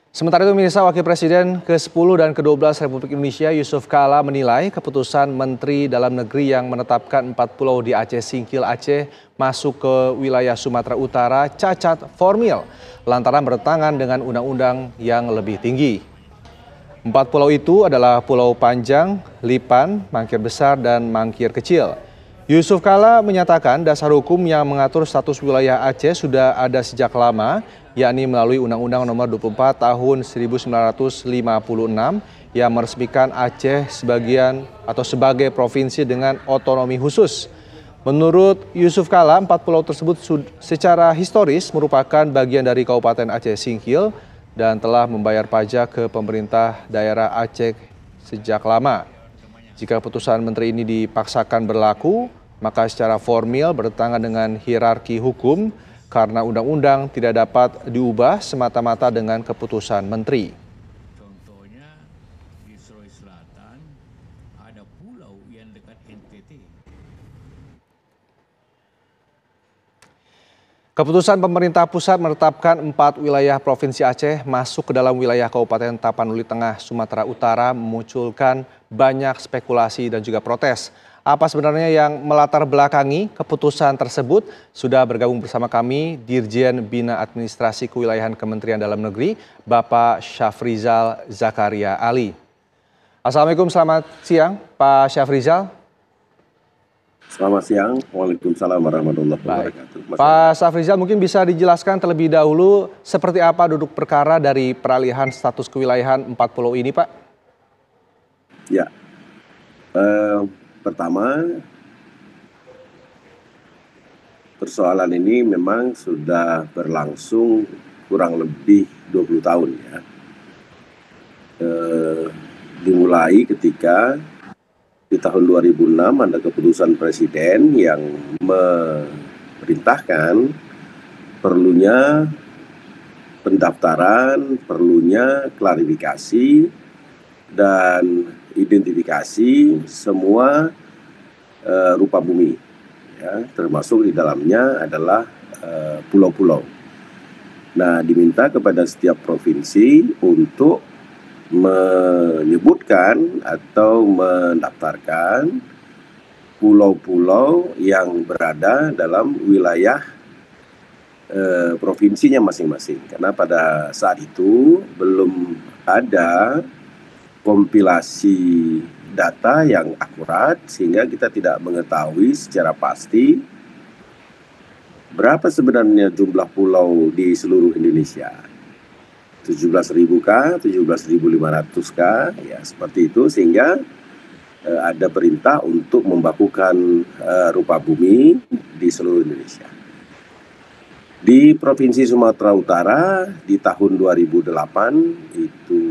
Sementara itu, Pemirsa, Wakil Presiden ke-10 dan ke-12 Republik Indonesia Yusuf Kala menilai keputusan Menteri Dalam Negeri yang menetapkan 4 pulau di Aceh Singkil Aceh masuk ke wilayah Sumatera Utara cacat formil lantaran bertentangan dengan undang-undang yang lebih tinggi. 4 pulau itu adalah Pulau Panjang, Lipan, Mangkir Besar, dan Mangkir Kecil. Yusuf Kala menyatakan dasar hukum yang mengatur status wilayah Aceh sudah ada sejak lama, yakni melalui Undang-Undang Nomor 24 Tahun 1956 yang meresmikan Aceh sebagai provinsi dengan otonomi khusus. Menurut Yusuf Kala, 4 pulau tersebut secara historis merupakan bagian dari Kabupaten Aceh Singkil dan telah membayar pajak ke pemerintah daerah Aceh sejak lama. Jika putusan menteri ini dipaksakan berlaku, maka secara formil bertentangan dengan hierarki hukum karena undang-undang tidak dapat diubah semata-mata dengan keputusan menteri. Contohnya di Sulawesi Selatan ada pulau yang dekat NTT. Keputusan pemerintah pusat menetapkan 4 wilayah Provinsi Aceh masuk ke dalam wilayah Kabupaten Tapanuli Tengah, Sumatera Utara memunculkan banyak spekulasi dan juga protes. Apa sebenarnya yang melatar belakangi keputusan tersebut? Sudah bergabung bersama kami Dirjen Bina Administrasi Kewilayahan Kementerian Dalam Negeri, Bapak Syafrizal Zakaria Ali. Assalamualaikum, selamat siang Pak Syafrizal. Selamat siang, Waalaikumsalam warahmatullahi wabarakatuh. Pak Syafrizal, mungkin bisa dijelaskan terlebih dahulu seperti apa duduk perkara dari peralihan status kewilayahan 4 pulau ini, Pak? Ya, pertama persoalan ini memang sudah berlangsung kurang lebih 20 tahun ya. Dimulai ketika di tahun 2006 ada keputusan Presiden yang memerintahkan perlunya pendaftaran, perlunya klarifikasi dan identifikasi semua rupa bumi, ya, termasuk di dalamnya adalah pulau-pulau. Nah, diminta kepada setiap provinsi untuk menyebutkan atau mendaftarkan pulau-pulau yang berada dalam wilayah provinsinya masing-masing. Karena pada saat itu belum ada kompilasi data yang akurat sehingga kita tidak mengetahui secara pasti berapa sebenarnya jumlah pulau di seluruh Indonesia. 17.000 kah, 17.500 kah, ya seperti itu, sehingga ada perintah untuk membakukan rupa bumi di seluruh Indonesia. Di Provinsi Sumatera Utara di tahun 2008 itu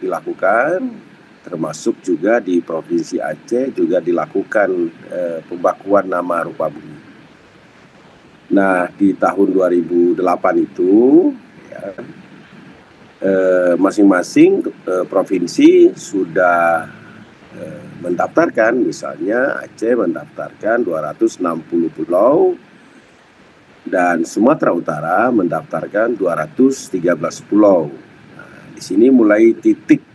dilakukan, termasuk juga di Provinsi Aceh juga dilakukan pembakuan nama rupa bumi. Nah, di tahun 2008 itu ya, masing-masing provinsi sudah mendaftarkan, misalnya Aceh mendaftarkan 260 pulau dan Sumatera Utara mendaftarkan 213 pulau. Nah, di sini mulai titik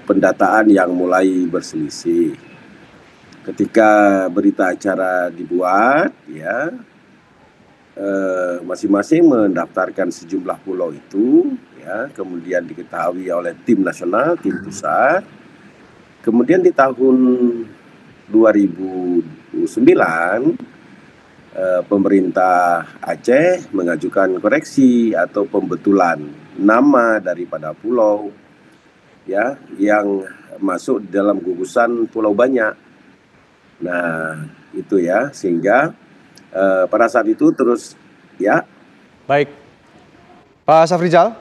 pendataan yang mulai berselisih. Ketika berita acara dibuat, ya, masing-masing mendaftarkan sejumlah pulau itu, ya, kemudian diketahui oleh tim nasional, tim pusat. Kemudian di tahun 2009 pemerintah Aceh mengajukan koreksi atau pembetulan nama daripada pulau, ya, yang masuk dalam gugusan Pulau Banyak. Nah, itu ya, sehingga pada saat itu terus ya. Baik, Pak Syafrizal.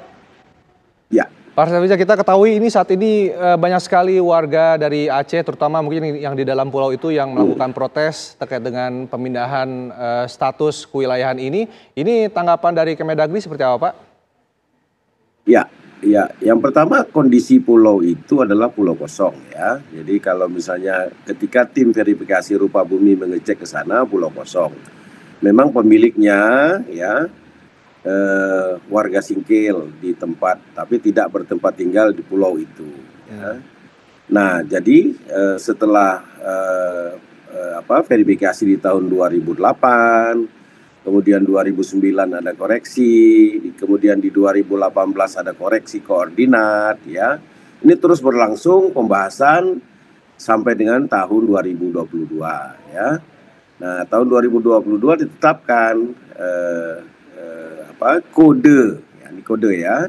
Ya. Pak Syafrizal, kita ketahui ini saat ini banyak sekali warga dari Aceh, terutama mungkin yang di dalam pulau itu yang melakukan protes terkait dengan pemindahan status kewilayahan ini. Ini tanggapan dari Kemendagri seperti apa, Pak? Ya, ya. Yang pertama, kondisi pulau itu adalah pulau kosong ya. Jadi kalau misalnya ketika tim verifikasi rupa bumi mengecek ke sana, pulau kosong. Memang pemiliknya ya warga Singkil di tempat, tapi tidak bertempat tinggal di pulau itu. Ya. Nah, jadi setelah verifikasi di tahun 2008, kemudian 2009 ada koreksi, kemudian di 2018 ada koreksi koordinat, ya. Ini terus berlangsung pembahasan sampai dengan tahun 2022, ya. Nah, tahun 2022 ditetapkan kode, ya, ini kode ya,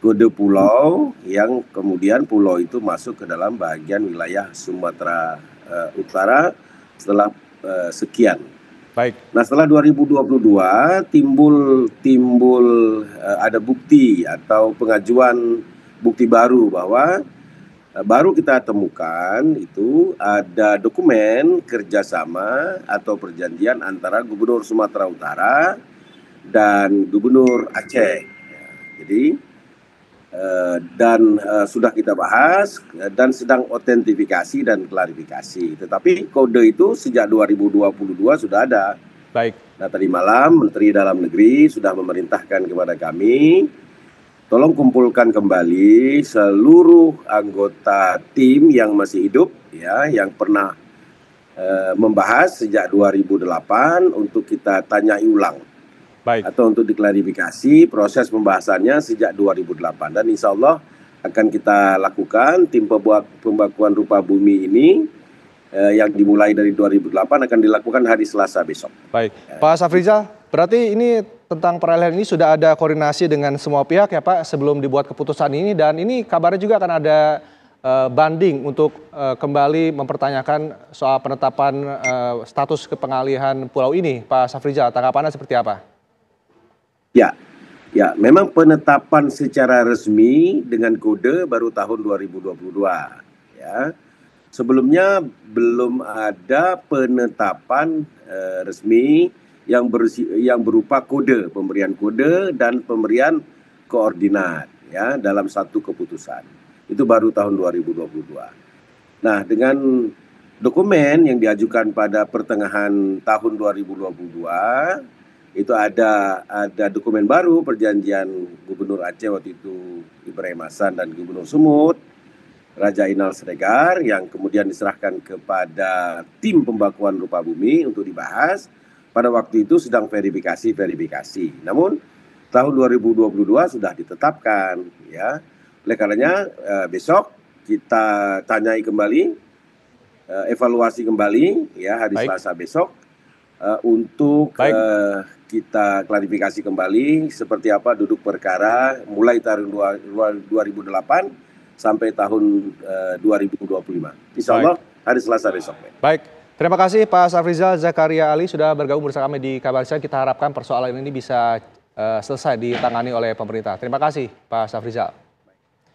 kode pulau yang kemudian pulau itu masuk ke dalam bagian wilayah Sumatera Utara setelah sekian. Baik. Nah, setelah 2022 timbul ada bukti atau pengajuan bukti baru bahwa baru kita temukan itu ada dokumen kerjasama atau perjanjian antara Gubernur Sumatera Utara dan Gubernur Aceh. Jadi sudah kita bahas dan sedang otentifikasi dan klarifikasi. Tetapi kode itu sejak 2022 sudah ada. Baik. Nah, tadi malam Menteri Dalam Negeri sudah memerintahkan kepada kami, tolong kumpulkan kembali seluruh anggota tim yang masih hidup, ya, yang pernah membahas sejak 2008 untuk kita tanyai ulang. Baik. Atau untuk diklarifikasi proses pembahasannya sejak 2008, dan insya Allah akan kita lakukan tim pembakuan rupa bumi ini yang dimulai dari 2008 akan dilakukan hari Selasa besok. Baik, Pak Safrizal, berarti ini tentang peralihan ini sudah ada koordinasi dengan semua pihak ya Pak sebelum dibuat keputusan ini, dan ini kabarnya juga akan ada banding untuk kembali mempertanyakan soal penetapan status kepengalihan pulau ini. Pak Safrizal, tanggapannya seperti apa? Ya, memang penetapan secara resmi dengan kode baru tahun 2022. Ya, sebelumnya belum ada penetapan resmi yang berupa kode, pemberian kode dan pemberian koordinat, ya, dalam satu keputusan. Itu baru tahun 2022. Nah, dengan dokumen yang diajukan pada pertengahan tahun 2022, itu ada dokumen baru perjanjian Gubernur Aceh waktu itu Ibrahim Hassan dan Gubernur Sumut Raja Inal Siregar yang kemudian diserahkan kepada tim pembakuan rupa bumi untuk dibahas. Pada waktu itu sedang verifikasi. Namun tahun 2022 sudah ditetapkan, ya. Oleh karenanya besok kita tanyai kembali, evaluasi kembali, ya, hari Selasa besok untuk kita klarifikasi kembali seperti apa duduk perkara mulai tahun 2008 sampai tahun 2025. Insya Allah hari Selasa besok. Baik, terima kasih Pak Safrizal Zakaria Ali sudah bergabung bersama kami di Kabar Siang. Kita harapkan persoalan ini bisa selesai ditangani oleh pemerintah. Terima kasih Pak Safrizal.